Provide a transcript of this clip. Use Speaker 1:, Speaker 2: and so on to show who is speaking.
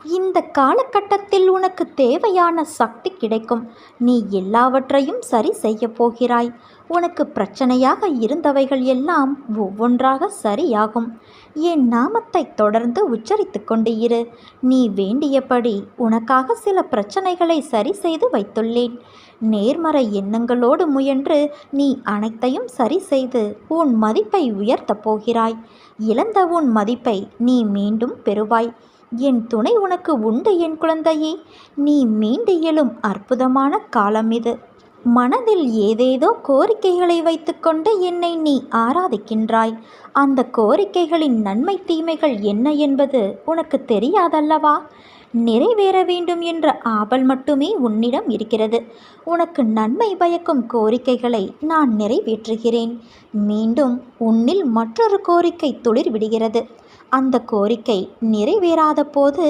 Speaker 1: இந்த காலகட்டத்தில் உனக்கு தேவையான சக்தி கிடைக்கும். நீ எல்லாவற்றையும் சரி செய்ய போகிறாய். உனக்கு பிரச்சனையாக இருந்தவைகள் எல்லாம் ஒவ்வொன்றாக சரியாகும். என் நாமத்தை தொடர்ந்து உச்சரித்து கொண்டு இரு. நீ வேண்டியபடி உனக்காக சில பிரச்சனைகளை சரி செய்து வைத்துள்ளேன். நேர்மறை எண்ணங்களோடு முயன்று நீ அனைத்தையும் சரி செய்து உன் மதிப்பை உயர்த்தப் போகிறாய். இழந்த உன் மதிப்பை நீ மீண்டும் பெறுவாய். என் துணை உனக்கு உண்டு என் குழந்தையே. நீ மீண்டு எழும் அற்புதமான காலம் இது. மனதில் ஏதேதோ கோரிக்கைகளை வைத்துக்கொண்டு என்னை நீ ஆராதிக்கின்றாய். அந்த கோரிக்கைகளின் நன்மை தீமைகள் என்ன என்பது உனக்கு தெரியாதல்லவா? நிறைவேற வேண்டும் என்ற ஆவல் மட்டுமே உன்னிடம் இருக்கிறது. உனக்கு நன்மை பயக்கும் கோரிக்கைகளை நான் நிறைவேற்றுகிறேன். மீண்டும் உன்னில் மற்றொரு கோரிக்கை துளிர் விடுகிறது. அந்த கோரிக்கை நிறைவேறாத போது